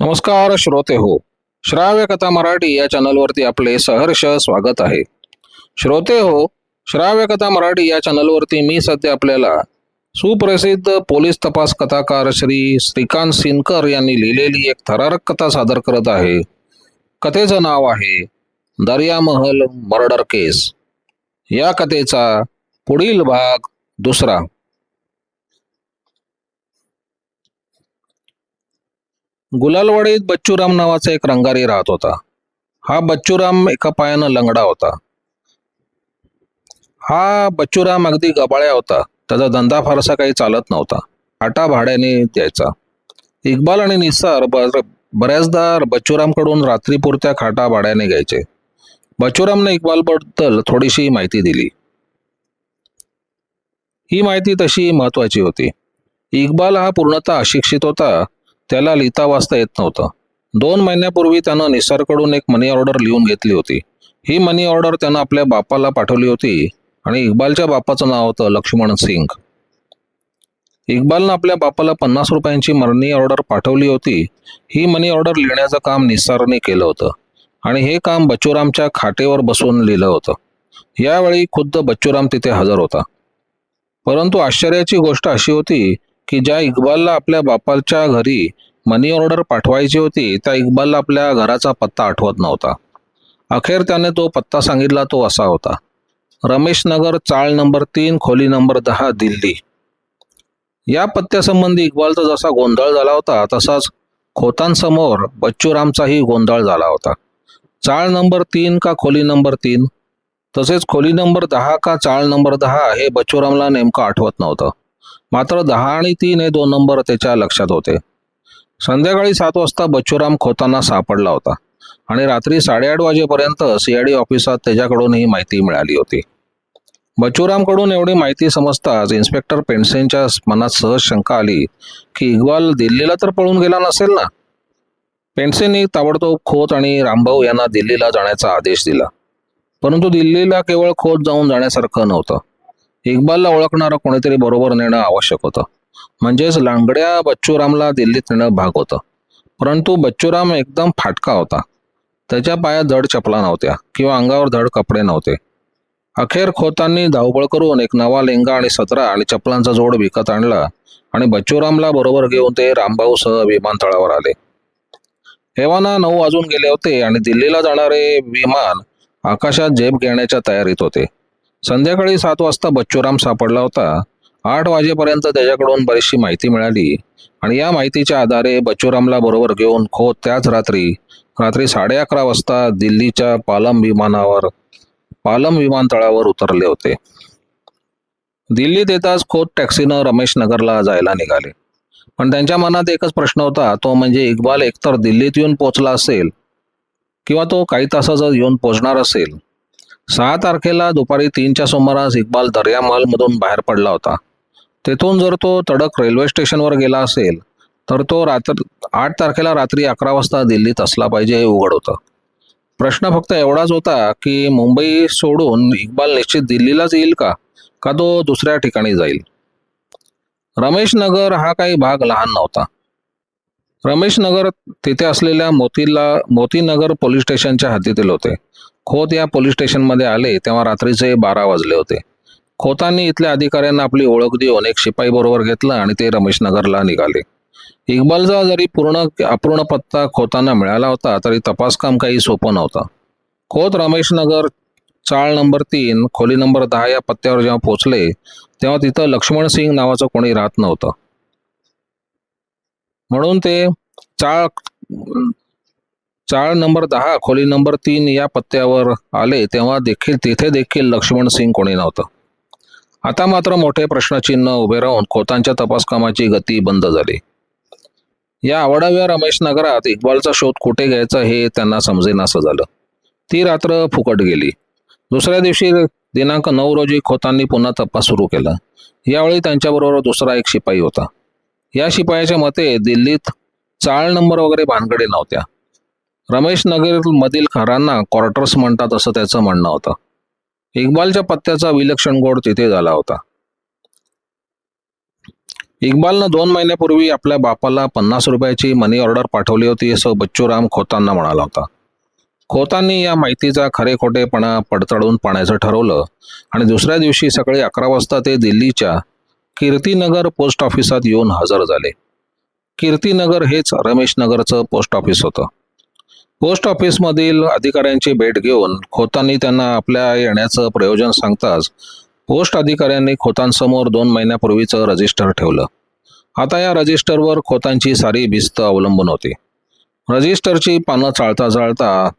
नमस्कार श्रोते हो. श्राव्य कथा मराठी या चॅनलवरती आपले सहर्ष स्वागत आहे. श्रोते हो, श्राव्य कथा मराठी या चॅनलवरती मी सध्या आपल्याला सुप्रसिद्ध पोलीस तपास कथाकार श्री श्रीकांत सिनकर यांनी लिहिलेली एक थरारक कथा सादर करत आहे. कथेचं नाव आहे दर्या महल मर्डर केस. या कथेचा पुढील भाग दुसरा. गुलालवाडीत बच्चूराम नावाचा एक रंगारी राहत होता. हा बच्चूराम एका पायानं लंगडा होता. हा बच्चूराम अगदी गबाळ्या होता. त्याचा धंदा फारसा काही चालत नव्हता. आटा भाड्याने द्यायचा. इक्बाल आणि निसार बऱ्याचदा बच्चूरामकडून रात्रीपुरत्या खाटा भाड्याने घ्यायचे. बच्चूरामने इक्बालबद्दल थोडीशी माहिती दिली. ही माहिती तशी महत्वाची होती. इक्बाल हा पूर्णतः अशिक्षित होता. त्याला लिहिता वाचता येत नव्हतं. 2 महिन्यापूर्वी त्यानं निसारकडून एक मनी ऑर्डर लिहून घेतली होती. ही मनी ऑर्डर त्यानं आपल्या बापाला पाठवली होती आणि इक्बालच्या बापाचं नाव होतं लक्ष्मण सिंग. इक्बालनं आपल्या बापाला 50 रुपयांची मनी ऑर्डर पाठवली होती. ही मनी ऑर्डर लिहिण्याचं काम निसारने केलं होतं आणि हे काम बच्चूरामच्या खाटेवर बसून लिहिलं होतं. यावेळी खुद्द बच्चूराम तिथे हजर होता. परंतु आश्चर्याची गोष्ट अशी होती की ज्या इक्बालला आपल्या बापाच्या घरी मनी ऑर्डर पाठवायची होती त्या इक्बालला आपल्या घराचा पत्ता आठवत नव्हता. अखेर त्याने तो पत्ता सांगितला. तो असा होता: रमेश नगर, चाळ नंबर 3, खोली नंबर 10, दिल्ली. या पत्त्यासंबंधी इक्बालचा जसा गोंधळ झाला होता तसाच खोतांसमोर बच्चूरामचाही गोंधळ झाला होता. चाळ नंबर 3 का खोली नंबर 3, तसेच खोली नंबर 10 का चाळ नंबर 10 हे बच्चूरामला नेमकं आठवत नव्हतं. मात्र 10 आणि 3 हे 2 नंबर त्याच्या लक्षात होते. संध्याकाळी 7 वाजता बच्चूराम खोतांना सापडला होता आणि रात्री 8:30 वाजेपर्यंत CID ऑफिसात त्याच्याकडून ही माहिती मिळाली होती. बच्चूरामकडून एवढी माहिती समजताच इन्स्पेक्टर पेंडसेंच्या मनात सहज शंका आली की इक्बाल दिल्लीला तर पळून गेला नसेल ना. पेंडसेंनी ताबडतोब खोत आणि रामभाऊ यांना दिल्लीला जाण्याचा आदेश दिला. परंतु दिल्लीला केवळ खोत जाऊन जाण्यासारखं नव्हतं. इक्बालला ओळखणारं कोणीतरी बरोबर नेणं आवश्यक होतं. म्हणजेच लांगड्या बच्चूरामला दिल्लीत नेणं भाग होतं. परंतु बच्चूराम एकदम फाटका होता. त्याच्या पायात धड चपला नव्हत्या किंवा अंगावर धड कपडे नव्हते. अखेर खोतांनी धावपळ करून एक नवा लेंगा आणि 17 आणि चपलांचा जोड विकत आणला आणि बच्चूरामला बरोबर घेऊन ते रामभाऊसह विमानतळावर आले. हेवाना 9 वाजून गेले होते आणि दिल्लीला जाणारे विमान आकाशात झेप घेण्याच्या तयारीत होते. संध्याकाळी 7 वाजता बच्चूराम सापडला होता. 8 वाजेपर्यंत त्याच्याकडून बरीचशी माहिती मिळाली आणि या माहितीच्या आधारे बच्चूरामला बरोबर घेऊन खोत त्याच रात्री 11:30 वाजता दिल्लीच्या पालम विमानतळावर उतरले होते. दिल्लीत येताच खोत टॅक्सीनं रमेश नगरला जायला निघाले. पण त्यांच्या मनात एकच प्रश्न होता. तो म्हणजे इक्बाल एकतर दिल्लीत येऊन पोचला असेल किंवा तो काही तासातच येऊन पोचणार असेल. 6 तारखेला दुपारी 3च्या सुमारास इक्बाल दर्या महलमधून बाहेर पडला होता. तेथून जर तो तडक रेल्वे स्टेशनवर गेला असेल तर तो 8 तारखेला रात्री 11 वाजता दिल्लीत असला पाहिजे हे उघड होतं. प्रश्न फक्त एवढाच होता की मुंबई सोडून इक्बाल निश्चित दिल्लीलाच येईल का तो दुसऱ्या ठिकाणी जाईल. रमेश नगर हा काही भाग लहान नव्हता. रमेश नगर तिथे असलेल्या मोतीनगर पोलीस स्टेशनच्या हद्दीतील होते. खोत या पोलीस स्टेशनमध्ये आले तेव्हा रात्रीचे 12 वाजले होते. खोतांनी इथल्या अधिकाऱ्यांना आपली ओळख देऊन एक शिपाई बरोबर घेतला आणि ते रमेश नगरला निघाले. इक्बालचा जरी अपूर्ण पत्ता खोतांना मिळाला होता तरी तपासकाम काही सोपं नव्हतं. खोत रमेश नगर, चाळ नंबर 3, खोली नंबर 10 या पत्त्यावर जेव्हा पोहोचले तेव्हा तिथं लक्ष्मण सिंग नावाचं कोणी राहत नव्हतं. म्हणून ते चाळ नंबर 10, खोली नंबर 3 या पत्त्यावर आले तेव्हा तिथे देखील लक्ष्मण सिंग कोणी नव्हतं. आता मात्र मोठे प्रश्नचिन्ह उभे राहून खोतांच्या तपासकामाची गती बंद झाली. या आवडाव्या रमेश नगरात इक्बालचा शोध कुठे घ्यायचा हे त्यांना समजेनासं झालं. ती रात्र फुकट गेली. दुसऱ्या दिवशी दिनांक 9 रोजी खोतांनी पुन्हा तपास सुरू केला. यावेळी त्यांच्याबरोबर दुसरा एक शिपाई होता. या शिपायाच्या मते दिल्लीत चाळ नंबर वगैरे भानगडी नव्हत्या. रमेश नगर मधील घरांना क्वार्टर्स म्हणतात असं त्याचं म्हणणं होतं. इक्बालच्या पत्त्याचा विलक्षण गोड तिथे झाला होता. इक्बालनं 2 महिन्यापूर्वी आपल्या बापाला 50 रुपयाची मनी ऑर्डर पाठवली होती असं बच्चूराम खोतांना म्हणाला होता. खोतांनी या माहितीचा खरे खोटेपणा पडताळून पाहण्याचं ठरवलं आणि दुसऱ्या दिवशी सकाळी 11 वाजता ते दिल्लीच्या कीर्तीनगर पोस्ट ऑफिसात येऊन हजर झाले. कीर्तीनगर हेच रमेश नगरचं पोस्ट ऑफिस होतं. पोस्ट ऑफिसमधील अधिकाऱ्यांची भेट घेऊन खोतांनी त्यांना आपल्या येण्याचं प्रयोजन सांगताच पोस्ट अधिकाऱ्यांनी खोतांसमोर 2 महिन्यापूर्वीचं रजिस्टर ठेवलं. आता या रजिस्टरवर खोतांची सारी भिस्त अवलंबून होती. रजिस्टरची पानं चाळता चाळता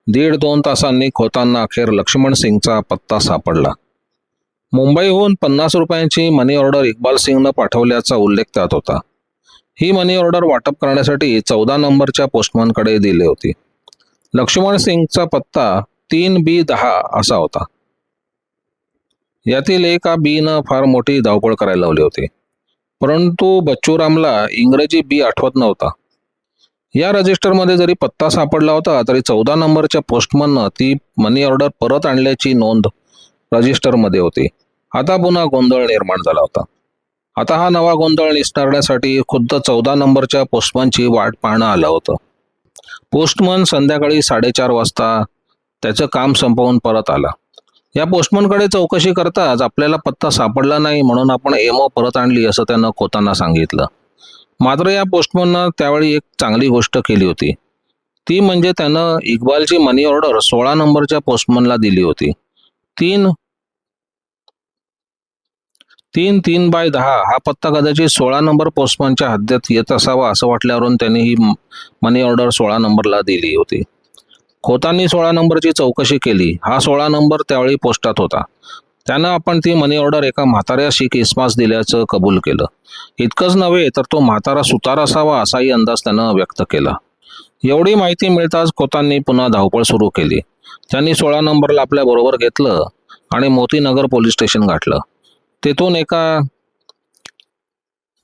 1.5-2 तासांनी खोतांना अखेर लक्ष्मण सिंगचा पत्ता सापडला. मुंबईहून 50 रुपयांची मनी ऑर्डर इक्बाल सिंगनं पाठवल्याचा उल्लेख त्यात होता. ही मनी ऑर्डर वाटप करण्यासाठी 14 नंबरच्या पोस्टमनकडे दिली होती. लक्ष्मण सिंगचा पत्ता 3B10 असा होता. यातील एका बीनं फार मोठी धावपळ करायला लावली होती, परंतु बच्चूरामला इंग्रजी बी आठवत नव्हता. या रजिस्टरमध्ये जरी पत्ता सापडला होता तरी 14 नंबरच्या पोस्टमननं ती मनी ऑर्डर परत आणल्याची नोंद रजिस्टरमध्ये होती. आता पुन्हा गोंधळ निर्माण झाला होता. आता हा नवा गोंधळ निस्तारण्यासाठी खुद्द 14 नंबरच्या पोस्टमनची वाट पाहणं आलं होतं. पोस्टमन संध्याकाळी 4:30 वाजता त्याचं काम संपवून परत आला. या पोस्टमनकडे चौकशी करताच आपल्याला पत्ता सापडला नाही म्हणून आपण एमओ परत आणली असं त्यानं खोतांना सांगितलं. मात्र या पोस्टमननं त्यावेळी एक चांगली गोष्ट केली होती. ती म्हणजे त्यानं इक्बालची मनी ऑर्डर 16 नंबरच्या पोस्टमनला दिली होती. 3/10 हा पत्ता कदाचित 16 नंबर पोस्टमनच्या हद्दीत येत असावा असं वाटल्यावरून त्यांनी ही मनी ऑर्डर 16 नंबरला दिली होती. खोतांनी 16 नंबरची चौकशी केली. हा 16 नंबर त्यावेळी पोस्टात होता. त्यानं आपण ती मनी ऑर्डर एका म्हाताऱ्या शीख इस्मास दिल्याचं कबूल केलं. इतकंच नव्हे तर तो म्हातारा सुतार असावा असाही अंदाज त्यानं व्यक्त केला. एवढी माहिती मिळताच खोतांनी पुन्हा धावपळ सुरू केली. त्यांनी 16 नंबरला आपल्या बरोबर घेतलं आणि मोतीनगर पोलीस स्टेशन गाठलं. तेथून एका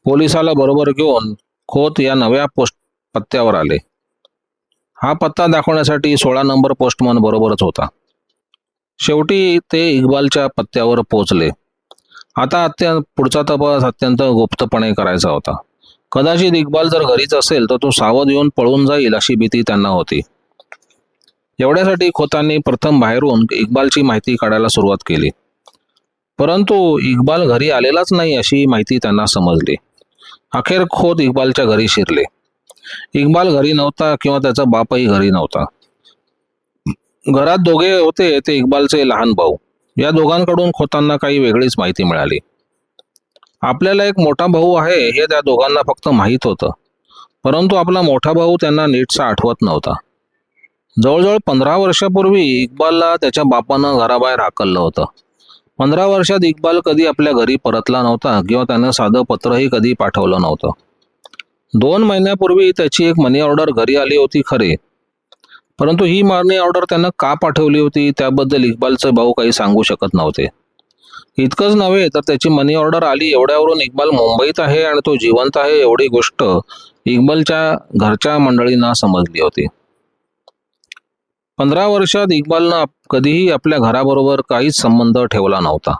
पोलिसाला बरोबर घेऊन खोत या नव्या पत्त्यावर आले. हा पत्ता दाखवण्यासाठी 16 नंबर पोस्टमन बरोबरच होता. शेवटी ते इक्बालच्या पत्त्यावर पोहोचले. आता पुढचा तपास अत्यंत गुप्तपणे करायचा होता. कदाचित इक्बाल जर घरीच असेल तर तो सावध येऊन पळून जाईल अशी भीती त्यांना होती. एवढ्यासाठी खोतांनी प्रथम बाहेरून इक्बालची माहिती काढायला सुरुवात केली. परंतु इक्बाल घरी आलेलाच नाही अशी माहिती त्यांना समजली. अखेर खोत इक्बालच्या घरी शिरले. इक्बाल घरी नव्हता किंवा त्याचा बापही घरी नव्हता. घरात दोघे होते ते इक्बालचे लहान भाऊ. या दोघांकडून खोतांना काही वेगळीच माहिती मिळाली. आपल्याला एक मोठा भाऊ आहे हे त्या दोघांना फक्त माहीत होतं, परंतु आपला मोठा भाऊ त्यांना नीटसा आठवत नव्हता. जवळजवळ 15 वर्षापूर्वी इक्बालला त्याच्या बापानं घराबाहेर हाकललं होतं. 15 वर्षात इक्बाल कधी आपल्या घरी परतला नव्हता किंवा त्यानं साधं पत्रही कधी पाठवलं नव्हतं. 2 महिन्यापूर्वी त्याची एक मनी ऑर्डर घरी आली होती खरे, परंतु ही मनी ऑर्डर त्यानं का पाठवली होती त्याबद्दल इक्बालचे भाऊ काही सांगू शकत नव्हते. इतकंच नव्हे तर त्याची मनी ऑर्डर आली एवढ्यावरून इक्बाल मुंबईत आहे आणि तो जिवंत आहे एवढी गोष्ट इक्बालच्या घरच्या मंडळींना समजली होती. 15 वर्षात इक्बालनं कधीही आपल्या घराबरोबर काहीच संबंध ठेवला नव्हता.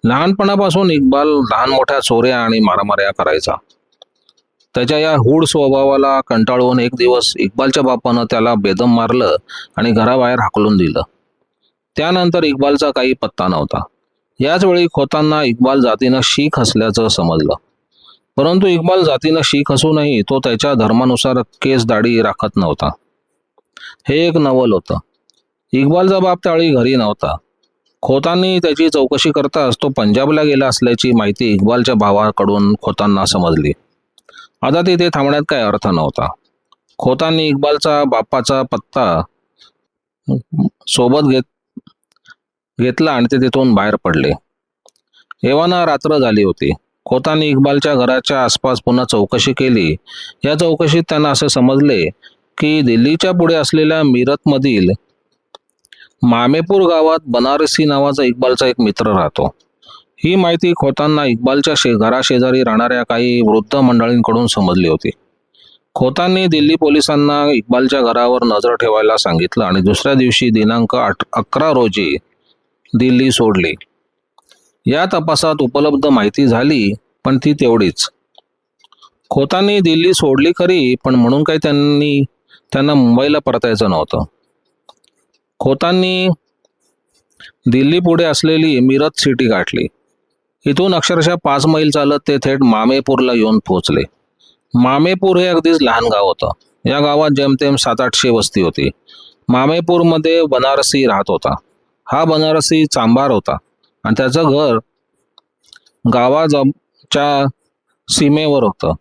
लहानपणापासून इक्बाल लहान मोठ्या चोऱ्या आणि मारामाऱ्या करायचा. त्याच्या या हूड स्वभावाला कंटाळून एक दिवस इक्बालच्या बापानं त्याला बेदम मारलं आणि घराबाहेर हाकलून दिलं. त्यानंतर इक्बालचा काही पत्ता नव्हता. याच वेळी खोतांना इक्बाल जातीनं शीख असल्याचं समजलं. परंतु इक्बाल जातीनं शीख असूनही तो त्याच्या धर्मानुसार केस दाढी राखत नव्हता. हे एक नवल होतं. इक्बालचा बाप त्यावेळी घरी नव्हता. खोतांनी त्याची चौकशी करताच तो पंजाबला गेला असल्याची माहिती इक्बालच्या भावाकडून खोतांना समजली. आता तिथे थांबण्यात काही अर्थ नव्हता. खोतांनी इक्बालचा बापाचा पत्ता सोबत घेतला आणि ते तिथून बाहेर पडले. एव्हाना रात्र झाली होती. खोतांनी इक्बालच्या घराच्या आसपास पुन्हा चौकशी केली. या चौकशीत त्यांना असे समजले की दिल्लीच्या पुढे असलेल्या मीरतमधील मामेपूर गावात बनारसी नावाचा इक्बालचा एक मित्र राहतो. ही माहिती खोतांना इक्बालच्या घराशेजारी राहणाऱ्या काही वृद्ध मंडळींकडून समजली होती. खोतांनी दिल्ली पोलिसांना इक्बालच्या घरावर नजर ठेवायला सांगितलं आणि दुसऱ्या दिवशी दिनांक 11 रोजी दिल्ली सोडली. या तपासात उपलब्ध माहिती झाली पण ती तेवढीच. खोतांनी दिल्ली सोडली खरी, पण म्हणून काही त्यांना मुंबईला परतायचं नव्हतं. खोतांनी दिल्ली पुढे असलेली मिरज सिटी गाठली. इथून अक्षरशः 5 मैल चालत ते थेट मामेपूरला येऊन पोहोचले. मामेपूर हे अगदीच लहान गाव होतं. या गावात जेमतेम 700-800 वस्ती होती. मामेपूरमध्ये बनारसी राहत होता. हा बनारसी चांभार होता आणि त्याचं घर गावाच्या सीमेवर होतं.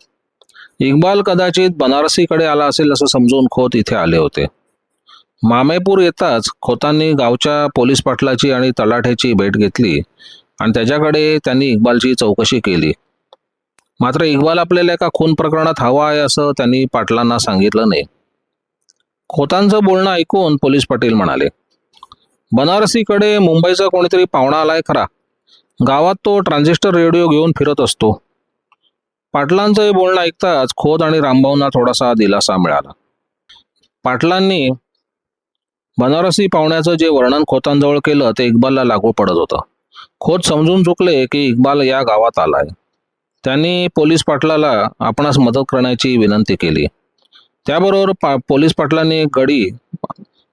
इक्बाल कदाचित बनारसीकडे आला असेल असं समजून खोत इथे आले होते. मामेपूर येताच खोतांनी गावच्या पोलीस पाटलाची आणि तलाठ्याची भेट घेतली आणि त्याच्याकडे त्यांनी इक्बालची चौकशी केली. मात्र इक्बाल आपल्याला एका खून प्रकरणात हवा आहे असं त्यांनी पाटलांना सांगितलं नाही. खोतांचं बोलणं ऐकून पोलीस पाटील म्हणाले, बनारसीकडे मुंबईचा कोणीतरी पाहुणा आलाय खरा. गावात तो ट्रान्झिस्टर रेडिओ घेऊन फिरत असतो. पाटलांचं हे बोलणं ऐकताच खोत आणि रामभाऊंना थोडासा दिलासा मिळाला. पाटलांनी बनारसी पाहुण्याचं जे वर्णन खोतांजवळ केलं ते इक्बालला लागू पडत होतं. खोत समजून चुकले की इक्बाल या गावात आलाय. त्यांनी पोलीस पाटलाला आपणास मदत करण्याची विनंती केली. त्याबरोबर पोलीस पाटलांनी गडी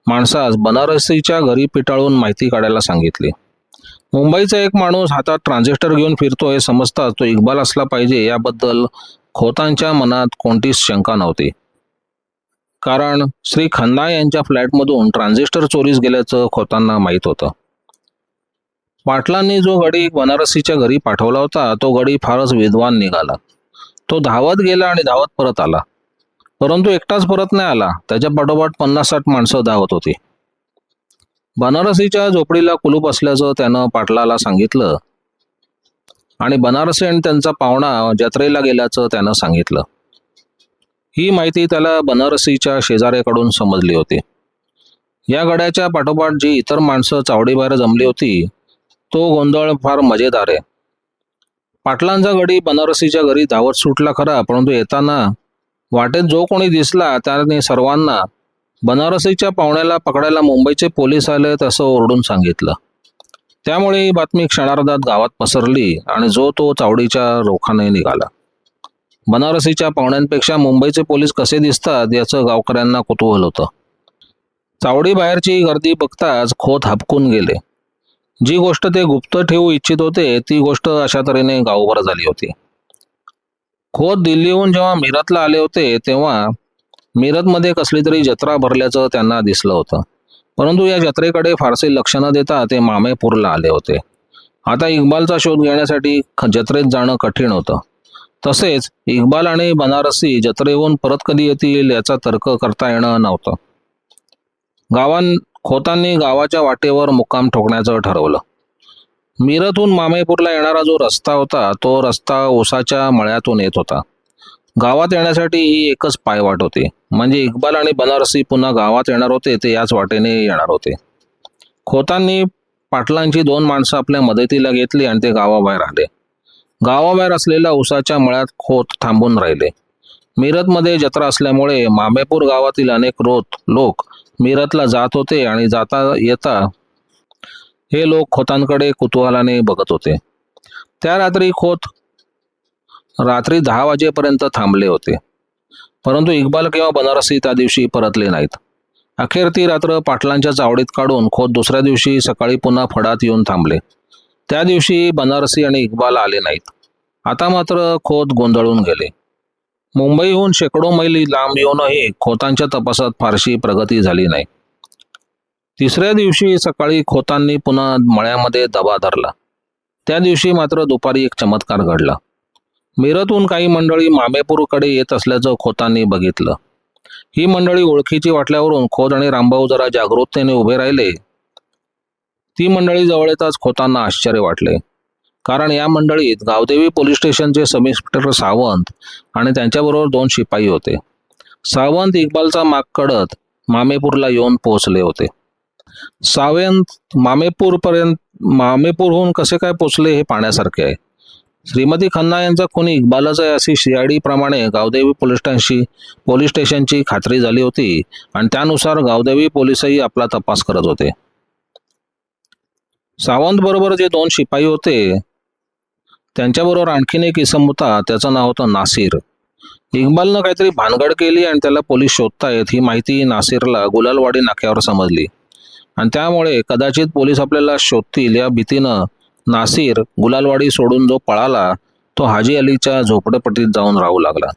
माणसास बनारसीच्या घरी पिटाळून माहिती काढायला सांगितली. मुंबईचा एक माणूस हातात ट्रान्झिस्टर घेऊन फिरतो हे समजताच तो इक्बाल असला पाहिजे याबद्दल खोतांच्या मनात कोणतीच शंका नव्हती. कारण श्री खन्ना यांच्या फ्लॅटमधून ट्रान्झिस्टर चोरीस गेल्याचं खोतांना माहीत होतं. पाटलांनी जो गडी बनारसीच्या घरी पाठवला होता तो गडी फारच विद्वान निघाला. तो धावत गेला आणि धावत परत आला. परंतु एकटाच परत नाही आला. त्याच्या पाठोपाठ 50-60 माणसं धावत होती. बनारसीच्या झोपडीला कुलूप असल्याचं त्यानं पाटलाला सांगितलं आणि बनारसी आणि त्यांचा पाहुणा जत्रेला गेल्याचं त्यानं सांगितलं. ही माहिती त्याला बनारसीच्या शेजाऱ्याकडून समजली होती. या गड्याच्या पाठोपाठ जी इतर माणसं चावडीबाहेर जमली होती तो गोंधळ फार मजेदार आहे. पाटलांचा गडी बनारसीच्या घरी धावत सुटला खरा, परंतु येताना वाटेत जो कोणी दिसला त्याने सर्वांना बनारसीच्या पाहुण्याला पकडायला मुंबईचे पोलीस आले तसं ओरडून सांगितलं. त्यामुळे ही बातमी क्षणार्धात गावात पसरली आणि जो तो चावडीच्या रोखाने निघाला. बनारसीच्या पाहुण्यांपेक्षा मुंबईचे पोलीस कसे दिसतात याचं गावकऱ्यांना कुतूहल होतं. चावडी बाहेरची गर्दी बघताच खोत हबकून गेले. जी गोष्ट ते गुप्त ठेवू इच्छित होते ती गोष्ट अशा तऱ्हेने गावभर झाली होती. खोत दिल्लीहून जेव्हा मिरजला आले होते तेव्हा मिरजमध्ये कसली तरी जत्रा भरल्याचं त्यांना दिसलं होतं. परंतु या जत्रेकडे फारसे लक्ष न देता ते मामेपूरला आले होते. आता इक्बालचा शोध घेण्यासाठी जत्रेत जाणं कठीण होतं. तसेच इक्बाल आणि बनारसी जत्रेहून परत कधी येतील याचा तर्क करता येणं नव्हतं. खोतांनी गावाच्या वाटेवर मुक्काम ठोकण्याचं ठरवलं. मिरजहून मामेपूरला येणारा जो रस्ता होता तो रस्ता ऊसाच्या मळ्यातून येत होता. गावात येण्यासाठी ही एकच पायवाट होती. म्हणजे इक्बाल आणि बनारसी पुन्हा गावात येणार होते ते याच वाटेने येणार होते. खोतांनी पाटलांची 2 माणसं आपल्या मदतीला घेतली आणि ते गावाबाहेर आले. गावाबाहेर असलेल्या ऊसाच्या मळ्यात खोत थांबून राहिले. मिरजमध्ये जत्रा असल्यामुळे मामेपूर गावातील अनेक लोक मिरजला जात होते आणि जाता येता हे लोक खोतांकडे कुतूहलाने बघत होते. त्या रात्री खोत रात्री 10 वाजेपर्यंत थांबले होते. परंतु इक्बाल किंवा बनारसी त्या दिवशी परतले नाहीत. अखेर ती रात्र पाटलांच्या चावडीत काढून खोत दुसऱ्या दिवशी सकाळी पुन्हा फडात येऊन थांबले. त्या दिवशी बनारसी आणि इक्बाल आले नाहीत. आता मात्र खोत गोंधळून गेले. मुंबईहून शेकडो मैली लांब येऊनही खोतांच्या तपासात फारशी प्रगती झाली नाही. तिसऱ्या दिवशी सकाळी खोतांनी पुन्हा मळ्यामध्ये दबा धरला. त्या दिवशी मात्र दुपारी एक चमत्कार घडला. मिरजहून काही मंडळी मामेपूरकडे येत असल्याचं खोतांनी बघितलं. ही मंडळी ओळखीची वाटल्यावरून खोत आणि रामभाऊ जरा जागरूकतेने उभे राहिले. ती मंडळी जवळ येताच खोतांना आश्चर्य वाटले. कारण या मंडळीत गावदेवी पोलीस स्टेशनचे सब इन्स्पेक्टर सावंत आणि त्यांच्याबरोबर 2 शिपाई होते. सावंत इक्बालचा माग कडत मामेपूरला येऊन पोहोचले होते. सावंत मामेपूरहून कसे काय पोचले हे पाहण्यासारखे आहे. श्रीमती खन्ना यांचा खून इक्बालच आहे अशी CID प्रमाणे गावदेवी पोलीस स्टेशनची खात्री झाली होती आणि त्यानुसार गावदेवी पोलीसही आपला तपास करत होते. सावंत बरोबर जे 2 शिपाई होते त्यांच्याबरोबर आणखीन एक इसम होता, त्याचं नाव होतं नासिर. इक्बालनं काहीतरी भानगड केली आणि त्याला पोलीस शोधतायत ही माहिती नासिरला गुलालवाडी नाक्यावर समजली आणि त्यामुळे कदाचित पोलीस आपल्याला शोधतील या भीतीनं नासिर गुलालवाडी सोडून जो पळाला तो हाजी अलीच्या झोपडपट्टीत जाऊन राहू लागला.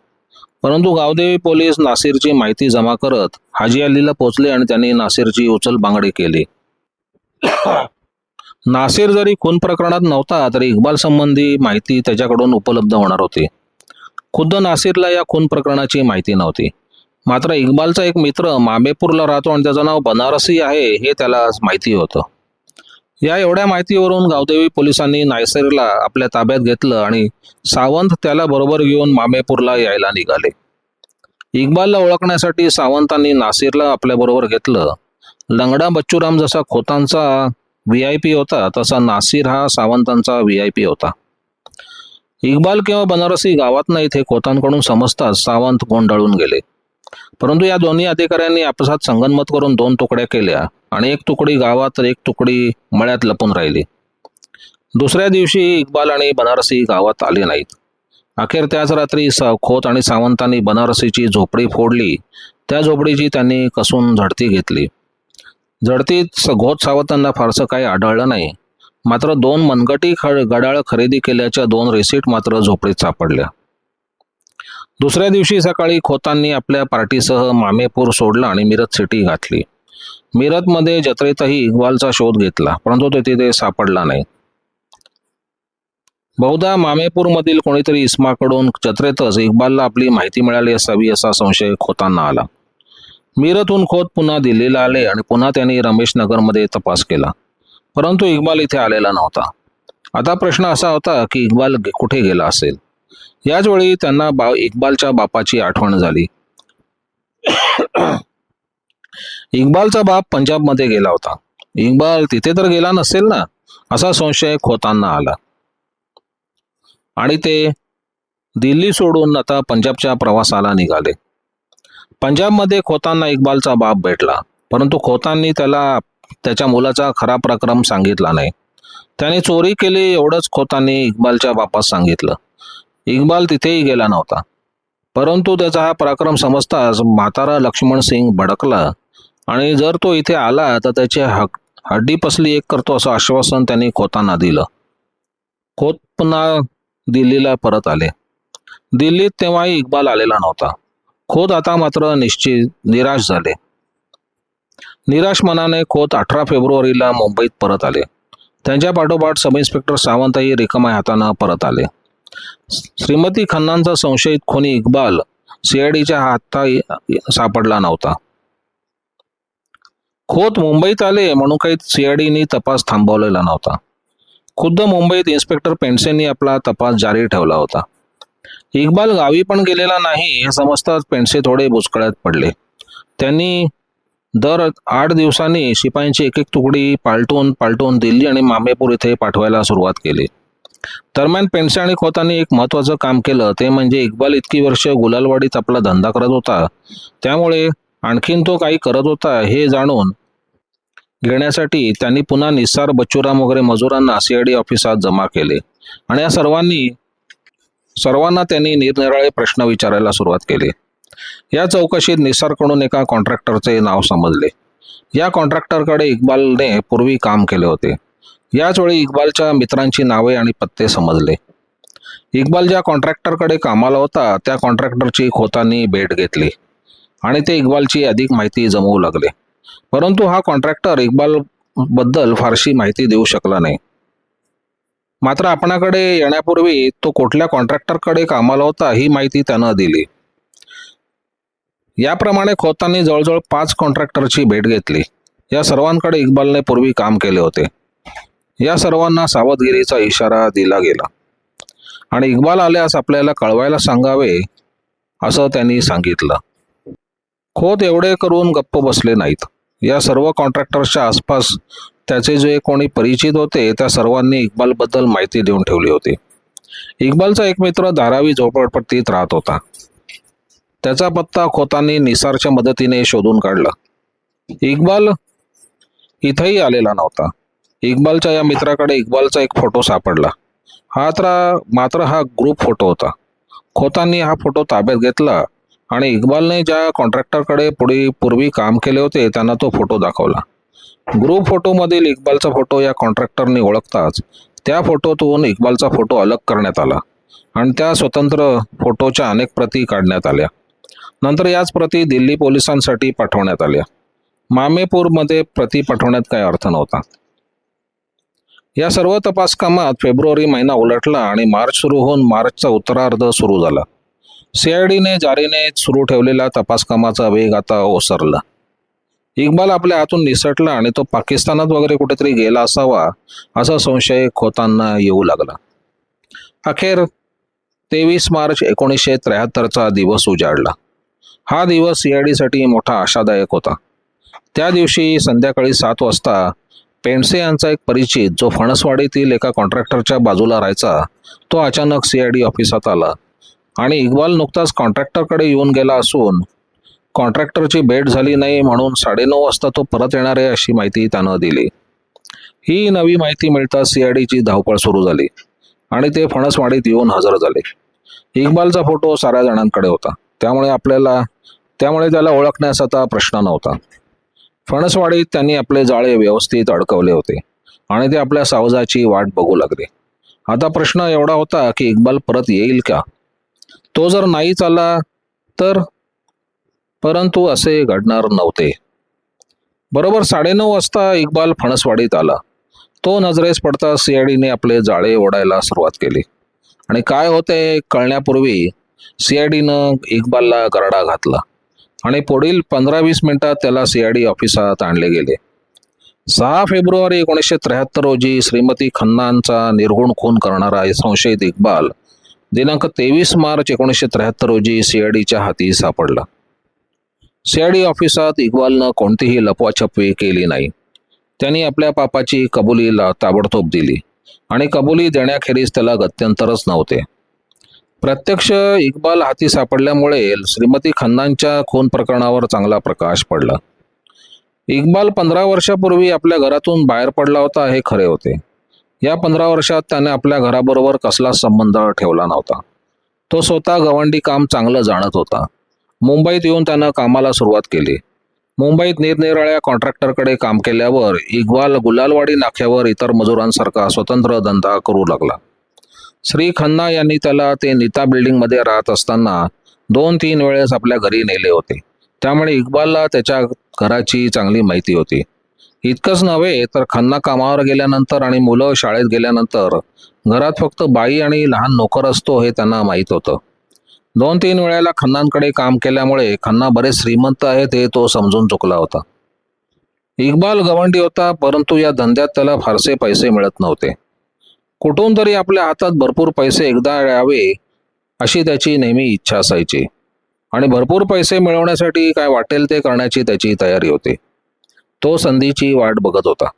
परंतु गावदेवी पोलीस नासिरची माहिती जमा करत हाजी अलीला पोचले आणि त्यांनी नासिरची उचलबांगडी केली. नासिर जरी खून प्रकरणात नव्हता तरी इक्बाल संबंधी माहिती त्याच्याकडून उपलब्ध होणार होती. खुद्द नासिरला या खून प्रकरणाची माहिती नव्हती, मात्र इक्बालचा एक मित्र मामेपूरला राहतो आणि त्याचं नाव बनारसी आहे हे त्याला माहिती होतं. या एवढ्या माहितीवरून गावदेवी पोलिसांनी नासिरला आपल्या ताब्यात घेतलं आणि सावंत त्याला बरोबर घेऊन मामेपूरला यायला निघाले. इक्बालला ओळखण्यासाठी सावंतांनी नासिरला आपल्याबरोबर घेतलं. लंगडा बच्चूराम जसा खोतांचा VIP होता तसा नासिर हा सावंतांचा VIP होता. इक्बाल किंवा बनारसी गावात नाही हे खोतांकडून समजताच सावंत गोंधळून गेले. परंतु या दोन्ही अधिकाऱ्यांनी आपसात संगनमत करून 2 तुकड्या केल्या आणि एक तुकडी गावात तर एक तुकडी मळ्यात लपून राहिली. दुसऱ्या दिवशी इक्बाल आणि बनारसी गावात आले नाहीत. अखेर त्याच रात्री खोत आणि सावंतांनी बनारसीची झोपडी फोडली. त्या झोपडीची त्यांनी कसून झडती घेतली. झडतीत घोत सावंतांना फारसं काही आढळलं नाही, मात्र 2 मनगटी गडाळ खरेदी केल्याच्या 2 रिसीट मात्र झोपडीत सापडल्या. दुसऱ्या दिवशी सकाळी खोतांनी आपल्या पार्टीसह मामेपूर सोडला आणि मिरज सिटी गाठली. मिरजमध्ये जत्रेतही इक्बालचा शोध घेतला, परंतु तो तिथे सापडला नाही. बहुधा मामेपूरमधील कोणीतरी इस्माकडून जत्रेतच इक्बालला आपली माहिती मिळाली असावी असा संशय खोतांना आला. मिरजहून खोत पुन्हा दिल्लीला आले आणि पुन्हा त्यांनी रमेशनगरमध्ये तपास केला, परंतु इक्बाल इथे आलेला नव्हता. आता प्रश्न असा होता की इक्बाल कुठे गेला असेल. याच वेळी त्यांना इक्बालच्या बापाची आठवण झाली. इक्बालचा बाप पंजाबमध्ये गेला होता. इक्बाल तिथे तर गेला नसेल ना असा संशय खोतांना आला आणि ते दिल्ली सोडून आता पंजाबच्या प्रवासाला निघाले. पंजाबमध्ये खोतांना इक्बालचा बाप भेटला, परंतु खोतांनी त्याला त्याच्या मुलाचा खरा प्रक्रम सांगितला नाही. त्याने चोरी केली एवढंच खोतांनी इक्बालच्या बापास सांगितलं. इक्बाल तिथेही गेला नव्हता, परंतु त्याचा हा पराक्रम समजताच म्हातारा लक्ष्मण सिंग भडकला आणि जर तो इथे आला तर त्याची हड्डी पसली एक करतो असं आश्वासन त्यांनी खोतांना दिलं. खोत पुन्हा दिल्लीला परत आले. दिल्लीत तेव्हाही इक्बाल आलेला नव्हता. खोत आता मात्र निराश झाले. निराश मनाने खोत 18 फेब्रुवारीला मुंबईत परत आले. त्यांच्या पाठोपाठ सब इन्स्पेक्टर सावंतही रिकाम्या हातानं परत आले. श्रीमती खन्नांचा संशयित खुनी इक्बाल CIDच्या हातात सापडला नव्हता. खोत मुंबईत आले म्हणून काही CIDनी तपास थांबवलेला नव्हता. खुद्द मुंबईत इन्स्पेक्टर पेंडसेंनी आपला तपास जारी ठेवला होता. इक्बाल गावी पण गेलेला नाही हे समजताच पेंडसे थोडे बुचकळ्यात पडले. त्यांनी दर 8 दिवसांनी शिपायांची एक तुकडी पालटून दिल्ली आणि मामेपूर इथे पाठवायला सुरुवात केली. दरम्यान पेंडसे आणि खोतांनी एक महत्त्वाचं काम केलं, ते म्हणजे इक्बाल इतकी वर्ष गुलालवाडीत आपला धंदा करत होता, त्यामुळे आणखीन तो काही करत होता हे जाणून घेण्यासाठी त्यांनी पुन्हा निसार, बच्चूराम वगैरे मजुरांना CID ऑफिसात जमा केले आणि या सर्वांना त्यांनी निरनिराळे प्रश्न विचारायला सुरुवात केली. या चौकशीत निसारकडून एका कॉन्ट्रॅक्टरचे नाव समजले. या कॉन्ट्रॅक्टरकडे इक्बालने पूर्वी काम केले होते. याच वेळी इक्बालच्या मित्रांची नावे आणि पत्ते समजले. इक्बाल ज्या कॉन्ट्रॅक्टरकडे कामाला होता त्या कॉन्ट्रॅक्टरची खोतांनी भेट घेतली आणि ते इक्बालची अधिक माहिती जमवू लागले. परंतु हा कॉन्ट्रॅक्टर इक्बाल बद्दल फारशी माहिती देऊ शकला नाही. मात्र आपणाकडे येण्यापूर्वी तो कुठल्या कॉन्ट्रॅक्टरकडे कामाला होता ही माहिती त्यानं दिली. याप्रमाणे खोतांनी जवळजवळ 5 कॉन्ट्रॅक्टरची भेट घेतली. या सर्वांकडे इक्बालने पूर्वी काम केले होते. या सर्वांना सावधगिरीचा इशारा दिला गेला आणि इक्बाल आल्यास आपल्याला कळवायला सांगावे असं त्यांनी सांगितलं. खोत एवढे करून गप्प बसले नाहीत. या सर्व कॉन्ट्रॅक्टर्सच्या आसपास त्याचे जे कोणी परिचित होते त्या सर्वांनी इक्बालबद्दल माहिती देऊन ठेवली होती. इक्बालचा एक मित्र धारावी झोपडपट्टीत राहत होता. त्याचा पत्ता खोतांनी निसारच्या मदतीने शोधून काढला. इक्बाल इथेही आलेला नव्हता. इक्बालच्या या मित्राकडे इक्बालचा एक फोटो सापडला. मात्र हा ग्रुप फोटो होता. खोतांनी हा फोटो ताब्यात घेतला आणि इक्बालने ज्या कॉन्ट्रॅक्टरकडे पूर्वी काम केले होते त्यांना तो फोटो दाखवला. ग्रुप फोटोमधील इक्बालचा फोटो या कॉन्ट्रॅक्टरने ओळखताच त्या फोटोतून इक्बालचा फोटो अलग करण्यात आला आणि त्या स्वतंत्र फोटोच्या अनेक प्रती काढण्यात आल्या. नंतर याच प्रती दिल्ली पोलिसांसाठी पाठवण्यात आल्या. मामेपूरमध्ये प्रती पाठवण्यात काही अर्थ नव्हता. या सर्व तपास कामात फेब्रुवारी महिना उलटला आणि मार्च सुरू होऊन मार्चचा उत्तरार्ध सुरू झाला. सीआयडीने जारीने सुरू ठेवलेल्या तपास कामाचा वेग आता ओसरला. इक्बाल आपल्या हातून निसटला आणि तो पाकिस्तानात वगैरे कुठेतरी गेला असावा असा संशय खोतांना येऊ लागला. अखेर 23 मार्च 1973चा दिवस उजाडला. हा दिवस सीआयडीसाठी मोठा आशादायक होता. त्या दिवशी संध्याकाळी 7 वाजता पेंडसे यांचा एक परिचित जो फणसवाडीतील एका कॉन्ट्रॅक्टरच्या बाजूला राहायचा तो अचानक सीआयडी ऑफिसात आला आणि इक्बाल नुकताच कॉन्ट्रॅक्टरकडे येऊन गेला असून कॉन्ट्रॅक्टरची भेट झाली नाही म्हणून 9:30 वाजता तो परत येणार आहे अशी माहिती त्यानं दिली. ही नवी माहिती मिळताच सीआयडीची धावपळ सुरू झाली आणि ते फणसवाडीत येऊन हजर झाले. इक्बालचा फोटो साऱ्या जणांकडे होता, त्यामुळे त्याला ओळखण्यास आता प्रश्न नव्हता. फणसवाडीत त्यांनी आपले जाळे व्यवस्थित अडकवले होते आणि ते आपल्या सावजाची वाट बघू लागले. आता प्रश्न एवढा होता की इक्बाल परत येईल का? तो जर नाहीच आला तर? परंतु असे घडणार नव्हते. बरोबर 9:30 वाजता इक्बाल फणसवाडीत आला. तो नजरेस पडता सीआयडीने आपले जाळे ओढायला सुरुवात केली आणि काय होते कळण्यापूर्वी सीआयडीनं इक्बालला गरडा घातला आणि पुढील 15-20 मिनिटात त्याला सीआयडी ऑफिसात आणले गेले. 6 फेब्रुवारी 1973 रोजी श्रीमती खन्नांचा निर्घुण खून करणारा संशयित इक्बाल दिनांक 23 मार्च 1973 रोजी सीआयडीच्या हाती सापडला. सीआयडी ऑफिसात इक्बालनं कोणतीही लपवाछपवी केली नाही. त्यांनी आपल्या पापाची कबुली ताबडतोब दिली आणि कबुली देण्याखेरीज त्याला गत्यंतरच नव्हते. प्रत्यक्ष इक्बाल हाती सापडल्यामुळे श्रीमती खन्नांच्या खून प्रकरणावर चांगला प्रकाश पडला. इक्बाल 15 वर्षापूर्वी आपल्या घरातून बाहेर पडला होता हे खरे होते. या 15 वर्षात त्याने आपल्या घराबरोबर कसलाच संबंध ठेवला नव्हता. तो स्वतः गवंडी काम चांगलं जाणत होता. मुंबईत येऊन त्यानं कामाला सुरुवात केली. मुंबईत निरनिराळ्या कॉन्ट्रॅक्टरकडे काम केल्यावर इक्बाल गुलालवाडी नाक्यावर इतर मजुरांसारखा स्वतंत्र धंदा करू लागला. श्री खन्ना यांनी त्याला ते नीता बिल्डिंगमध्ये राहत असताना 2-3 वेळेस आपल्या घरी नेले होते. त्यामुळे इक्बालला त्याच्या घराची चांगली माहिती होती. इतकंच नव्हे तर खन्ना कामावर गेल्यानंतर आणि मुलं शाळेत गेल्यानंतर घरात फक्त बाई आणि लहान नोकर असतो हे त्यांना माहीत होतं. 2-3 वेळेला खन्नांकडे काम केल्यामुळे खन्ना बरेच श्रीमंत आहेत हे तो समजून चुकला होता. इक्बाल गवंडी होता, परंतु या धंद्यात त्याला फारसे पैसे मिळत नव्हते. कुठून तरी आपल्या हातात भरपूर पैसे एकदा यावे अशी त्याची नेहमी इच्छा असायची आणि भरपूर पैसे मिळवण्यासाठी काय वाटेल ते करण्याची त्याची तयारी होती. तो संधीची वाट बघत होता.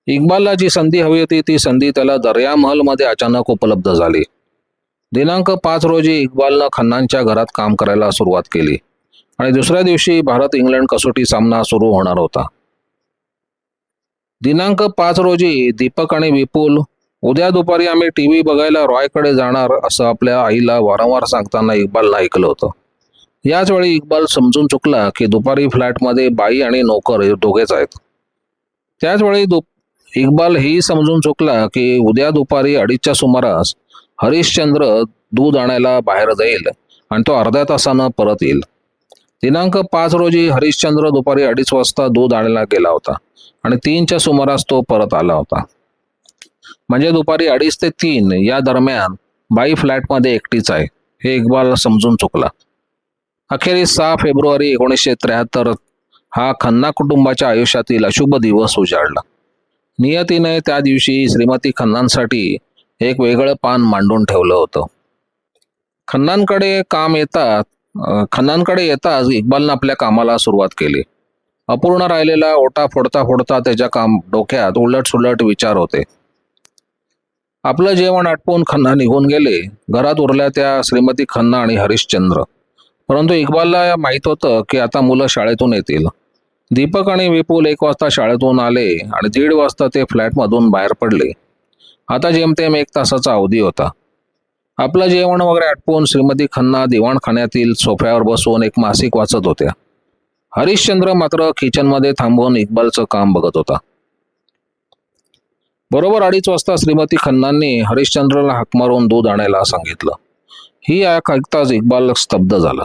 इक्बालला जी संधी हवी होती ती संधी त्याला दर्या महलमध्ये अचानक उपलब्ध झाली. दिनांक 5 रोजी इक्बालनं खन्नांच्या घरात काम करायला सुरुवात केली आणि दुसऱ्या दिवशी भारत-इंग्लंड कसोटी सामना सुरू होणार होता. दिनांक 5 रोजी दीपक आणि विपुल उद्या दुपारी आम्ही टीव्ही बघायला रॉयकडे जाणार असं आपल्या आईला वारंवार सांगताना इक्बालनं ऐकलं होतं. याच वेळी इक्बाल समजून चुकला की दुपारी फ्लॅटमध्ये बाई आणि नोकर दोघेच आहेत. त्याचवेळी इक्बाल ही समजून चुकला की उद्या दुपारी 2:30च्या सुमारास हरिश्चंद्र दूध आणायला बाहेर जाईल आणि तो अर्ध्या तासानं परत येईल. दिनांक 5 रोजी हरिश्चंद्र दुपारी 2:30 वाजता दूध आणायला गेला होता आणि 3च्या सुमारास तो परत आला होता. म्हणजे दुपारी 2:30 ते 3 या दरम्यान बाई फ्लॅटमध्ये एकटीच आहे हे इक्बाल समजून चुकला. अखेरीस 6 फेब्रुवारी 1973 हा खन्ना कुटुंबाच्या आयुष्यातील अशुभ दिवस उजाडला. नियतीने त्या दिवशी श्रीमती खन्नांसाठी एक वेगळं पान मांडून ठेवलं होतं. खन्नांकडे येताच इक्बालनं आपल्या कामाला सुरुवात केली. अपूर्ण राहिलेला ओटा फोडता त्याच्या डोक्यात उलट विचार होते. आपलं जेवण आटपून खन्ना निघून गेले. घरात उरल्या त्या श्रीमती खन्ना आणि हरिश्चंद्र. परंतु इक्बालला माहीत होतं की आता मुलं शाळेतून येतील. दीपक आणि विपुल 1 वाजता शाळेतून आले आणि 1:30 वाजता ते फ्लॅटमधून बाहेर पडले. आता जेमतेम 1 तासाचा अवधी होता. आपलं जेवण वगैरे आटपून श्रीमती खन्ना दिवाणखान्यातील सोफ्यावर बसून एक मासिक वाचत होत्या. हरिश्चंद्र मात्र किचनमध्ये थांबून इक्बालचं काम बघत होता. बरोबर 2:30 वाजता श्रीमती खन्नांनी हरिश्चंद्रला हाक मारून दूध आणायला सांगितलं. ही ऐकताच इक्बाल स्तब्ध झाला.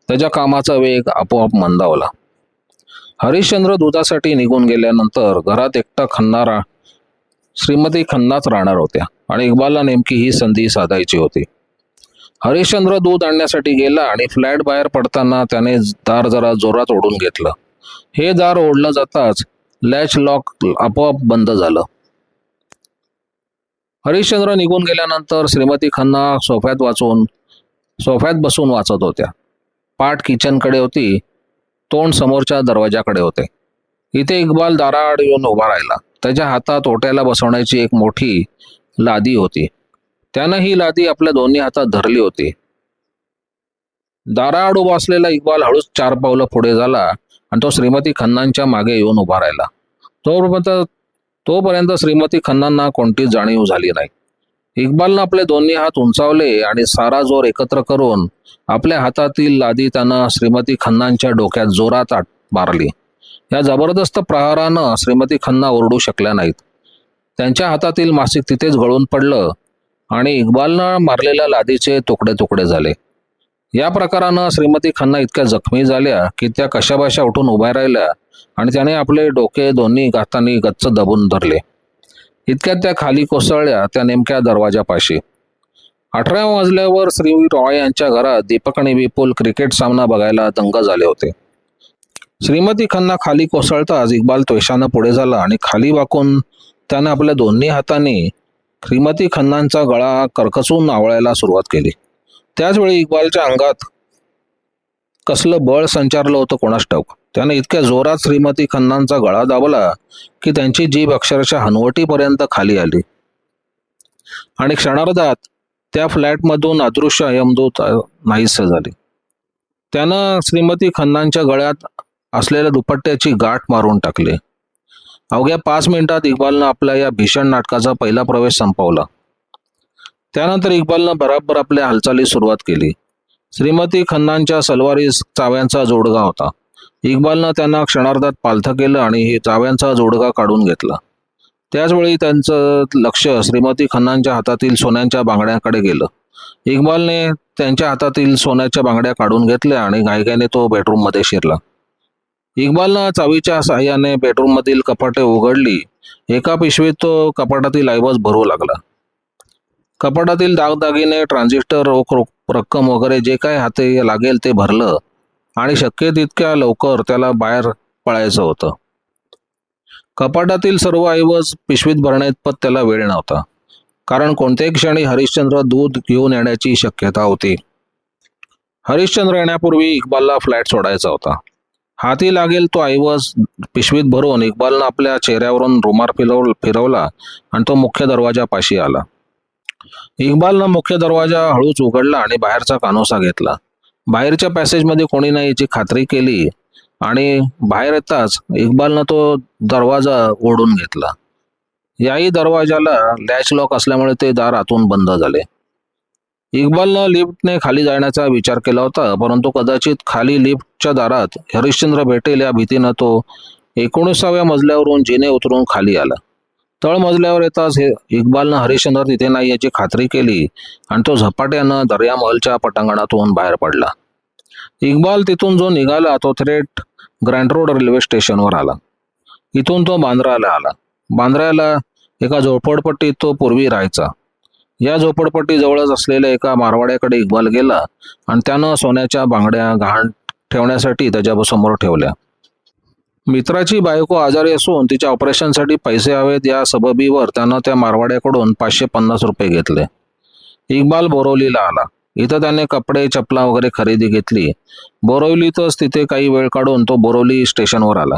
त्याच्या कामाचा वेग आपोआप मंदावला. हरिश्चंद्र दुधासाठी निघून गेल्यानंतर घरात एकटा खन्नारा श्रीमती खन्नाच राहणार होत्या आणि इक्बालला नेमकी ही संधी साधायची होती. हरिश्चंद्र दूध आणण्यासाठी गेला आणि फ्लॅट बाहेर पडताना त्याने दार जरा जोरात ओढून घेतलं. हे दार ओढलं जाताच लॅच लॉक आपोआप बंद झालं. हरिश्चंद्र निघून गेल्यानंतर श्रीमती खन्ना सोफ्यात बसून वाचत होत्या. पाठ किचनकडे होती, तोंड समोरच्या दरवाजाकडे होते. इथे इक्बाल दाराआड येऊन उभा राहिला. त्याच्या हातात ओट्याला बसवण्याची एक मोठी लादी होती. त्यानं ही लादी आपल्या दोन्ही हातात धरली होती. दाराआड उभा असलेला इक्बाल हळूच 4 पावलं पुढे झाला आणि तो श्रीमती खन्नांच्या मागे येऊन उभा राहिला. तोपर्यंत श्रीमती खन्नांना कोणतीच जाणीव झाली नाही. इक्बालनं आपले दोन्ही हात उंचावले आणि सारा जोर एकत्र करून आपल्या हातातील लादी त्यानं श्रीमती खन्नांच्या डोक्यात जोरात मारली. या जबरदस्त प्रहारानं श्रीमती खन्ना ओरडू शकल्या नाहीत. त्यांच्या हातातील मासिक तिथेच गळून पडलं आणि इक्बालनं मारलेल्या लादीचे तुकडे तुकडे झाले. या प्रकारानं श्रीमती खन्ना इतक्या जखमी झाल्या की त्या कशाबशा उठून उभ्या राहिल्या आणि त्याने आपले डोके दोन्ही हातांनी गच्च दबून धरले. इतक्यात त्या खाली कोसळल्या, त्या नेमक्या दरवाजापाशी. 18व्या मजल्यावर श्री रॉय यांच्या घरात दीपक आणि विपुल क्रिकेट सामना बघायला दंग झाले होते. श्रीमती खन्ना खाली कोसळताच इक्बाल त्वेषानं पुढे झाला आणि खाली वाकून त्यानं आपल्या दोन्ही हातांनी श्रीमती खन्नांचा गळा करकसून आवळायला सुरुवात केली. त्याचवेळी इक्बालच्या अंगात कसलं बळ संचारलं होतं कोणास ठाऊक. त्याने इतक्या जोरात श्रीमती खन्नांचा गळा दाबला की त्यांची जीभ अक्षरशः हनवटीपर्यंत खाली आली आणि क्षणार्धात त्या फ्लॅटमधून अदृश्य यमदूत नाहीसे झाले. त्यानं श्रीमती खन्नांच्या गळ्यात असलेल्या दुपट्ट्याची गाठ मारून टाकली. अवघ्या 5 मिनिटात इक्बालनं आपल्या या भीषण नाटकाचा पहिला प्रवेश संपवला. त्यानंतर इक्बालनं बराबर आपल्या हालचाली सुरुवात केली. श्रीमती खन्नांच्या सलवारीस चाव्यांचा जोडगा होता. इक्बालनं त्यांना क्षणार्धात पालथं केलं आणि चाव्यांचा जोडगा काढून घेतला. त्याचवेळी त्यांचं लक्ष श्रीमती खन्नांच्या हातातील सोन्याच्या बांगड्याकडे गेलं. इक्बालने त्यांच्या हातातील सोन्याच्या बांगड्या काढून घेतल्या आणि घाईघाईने तो बेडरूममध्ये शिरला. इक्बालनं चावीच्या साहाय्याने बेडरूममधील कपाटे उघडली. एका पिशवीत तो कपाटातील ऐवज भरू लागला. कपाटातील दागदागिने, ट्रान्झिस्टर, रोख रक्कम वगैरे जे काय हाती लागेल ते भरलं आणि शक्य तितक्या लवकर त्याला बाहेर पळायचं होतं. कपाटातील सर्व ऐवज पिशवीत भरण्याइतपत त्याला वेळ नव्हता, कारण कोणत्याही क्षणी हरिश्चंद्र दूध घेऊन येण्याची शक्यता होती. हरिश्चंद्र येण्यापूर्वी इक्बालला फ्लॅट सोडायचा होता. हाती लागेल तो ऐवज पिशवीत भरून इक्बालनं आपल्या चेहऱ्यावरून रुमाल फिरवला आणि तो मुख्य दरवाजापाशी आला. इक्बालनं मुख्य दरवाजा हळूच उघडला आणि बाहेरचा कानोसा घेतला. बाहेरच्या पॅसेजमध्ये कोणी नाही याची खात्री केली आणि बाहेर येताच इक्बालनं तो दरवाजा ओढून घेतला. याही दरवाजाला लॅच लॉक असल्यामुळे ते दार आतून बंद झाले. इक्बालनं लिफ्टने खाली जाण्याचा विचार केला होता, परंतु कदाचित खाली लिफ्टच्या दारात हरिश्चंद्र भेटेल या भीतीनं तो 19व्या मजल्यावरून जिने उतरून खाली आला. तळमजल्यावर येताच इक्बालनं हरिश्चंद्र तिथे नाही याची खात्री केली आणि तो झपाट्यानं दर्यामहलच्या पटांगणातून बाहेर पडला. इक्बाल तिथून जो निघाला तो थेट ग्रँड रोड रेल्वे स्टेशनवर आला. इथून तो बांद्राला आला. बांद्र्याला एका झोपडपट्टीत तो पूर्वी राहायचा. या झोपडपट्टीजवळच असलेल्या एका मारवाड्याकडे इक्बाल गेला आणि त्यानं सोन्याच्या बांगड्या गहाण ठेवण्यासाठी त्याच्यासमोर ठेवल्या. मित्राची बायको आजारी असून तिच्या ऑपरेशनसाठी पैसे हवेत या सबबीवर त्यानं त्या मारवाड्याकडून 550 रुपये घेतले. इक्बाल बोरिवलीला आला. इथं त्याने कपडे, चपला वगैरे खरेदी घेतली. बोरिवलीतच तिथे काही वेळ काढून तो बोरिवली स्टेशनवर आला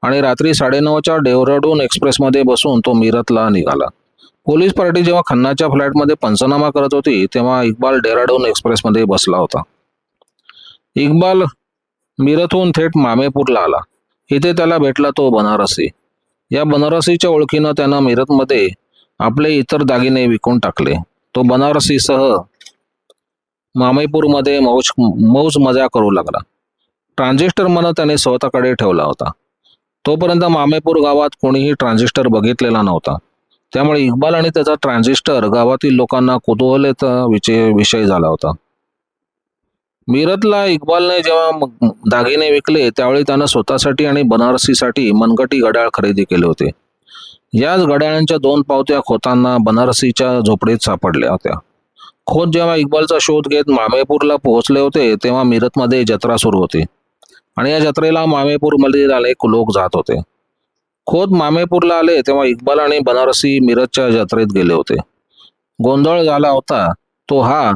आणि रात्री 9:30च्या डेहराडून एक्सप्रेसमध्ये बसून तो मिरतला निघाला. पोलीस पार्टी जेव्हा खन्नाच्या फ्लॅटमध्ये पंचनामा करत होती तेव्हा इक्बाल डेहराडून एक्सप्रेसमध्ये बसला होता. इक्बाल मिरतहून थेट मामेपूरला आला. इथे त्याला भेटला तो बनारसी. या बनारसीच्या ओळखीनं त्यानं मिरतमध्ये आपले इतर दागिने विकून टाकले. तो बनारसीसह मामेपूरमध्ये मौज मजा करू लागला. ट्रान्झिस्टर मन त्याने स्वतःकडे ठेवला होता. तोपर्यंत मामेपूर गावात कोणीही ट्रान्झिस्टर बघितलेला नव्हता. त्यामुळे इक्बाल आणि त्याचा ट्रान्झिस्टर गावातील लोकांना कुतूहलाचा विषय झाला होता. मिरतला इक्बालने जेव्हा दागिने विकले त्यावेळी त्यानं स्वतःसाठी आणि बनारसीसाठी मनगटी घड्याळ खरेदी केले होते. याच घड्याळांच्या 2 पावत्या खोतांना बनारसीच्या झोपडीत सापडल्या होत्या. खोत जेव्हा इक्बालचा शोध घेत मामेपूरला पोहोचले होते तेव्हा मिरतमध्ये जत्रा सुरू होती आणि या जत्रेला मामेपूरमधील अनेक लोक जात होते. खोत मामेपूरला आले तेव्हा इक्बाल आणि बनारसी मिरतच्या जत्रेत गेले होते. गोंधळ झाला होता तो हा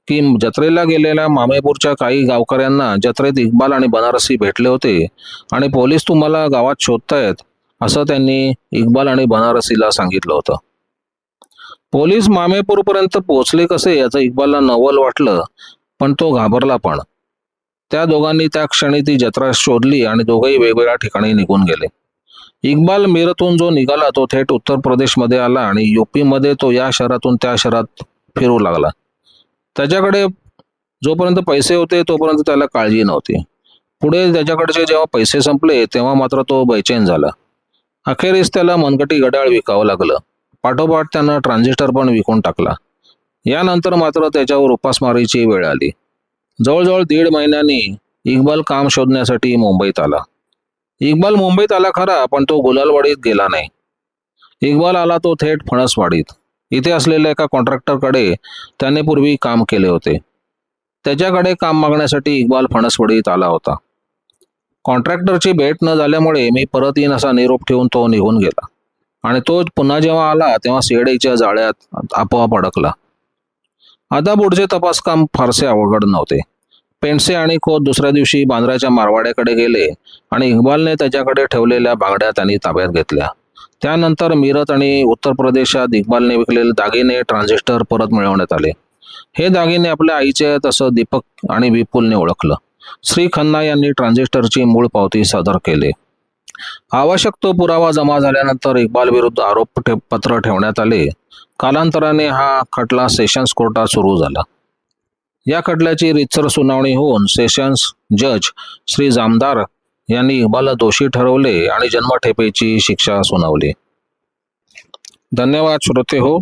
की जत्रेला गेलेल्या मामेपूरच्या काही गावकऱ्यांना जत्रेत इक्बाल आणि बनारसी भेटले होते आणि पोलीस तुम्हाला गावात शोधतायत असं त्यांनी इक्बाल आणि बनारसीला सांगितलं होतं. पोलीस मामेपूरपर्यंत पोहोचले कसे याचं इक्बालला नवल वाटलं, पण तो घाबरला पण. त्या दोघांनी त्या क्षणी ती जत्रा शोधली आणि दोघेही वेगवेगळ्या ठिकाणी निघून गेले. इक्बाल मिरतून जो निघाला तो थेट उत्तर प्रदेशमध्ये आला आणि यूपीमध्ये तो या शहरातून त्या शहरात फिरू लागला. त्याच्याकडे जोपर्यंत पैसे होते तोपर्यंत त्याला काळजी नव्हती. पुढे त्याच्याकडचे जेव्हा पैसे संपले तेव्हा मात्र तो बेचैन झाला. अखेरीस त्याला मनगटी घड्याळ विकावं लागलं. पाठोपाठ त्यानं ट्रान्झिस्टर पण विकून टाकला. यानंतर मात्र त्याच्यावर उपासमारीची वेळ आली. जवळजवळ 1.5 महिन्यांनी इक्बाल काम शोधण्यासाठी मुंबईत आला. इक्बाल मुंबईत आला खरा, पण तो गुलालवाडीत गेला नाही. इक्बाल आला तो थेट फणसवाडीत. इथे असलेल्या एका कॉन्ट्रॅक्टरकडे त्याने पूर्वी काम केले होते. त्याच्याकडे काम मागण्यासाठी इक्बाल फणसवाडीत आला होता. कॉन्ट्रॅक्टरची भेट न झाल्यामुळे मी परत येईन असा निरोप ठेवून तो निघून गेला आणि तो पुन्हा जेव्हा आला तेव्हा सीआयडीच्या जाळ्यात आपोआप अडकला. आता पुढचे तपास काम फारसे अवघड नव्हते. पेंडसे आणि खोत दुसऱ्या दिवशी बांद्र्याच्या मारवाड्याकडे गेले आणि इक्बालने त्याच्याकडे ठेवलेल्या बांगड्या त्यांनी ताब्यात घेतल्या. त्यानंतर मिरत आणि उत्तर प्रदेशात इक्बालने विकलेले दागिने, ट्रान्झिस्टर परत मिळवण्यात आले. हे दागिने आपल्या आईचे आहेत असं दीपक आणि विपुलने ओळखलं. श्री खन्ना यांनी ट्रान्झिस्टरची मूळ पावती सादर केली. आवश्यक तो पुरावा जमा झाल्यानंतर इक्बाल विरुद्ध आरोपपत्र ठेवण्यात आले. कालांतराने हा खटला सेशन्स कोर्टात सुरू झाला. या खटल्याची रीतसर सुनावणी होऊन सेशन्स जज श्री जामदार यांनी इक्बालला दोषी ठरवले आणि जन्मठेपेची शिक्षा सुनावली. धन्यवाद श्रोते हो.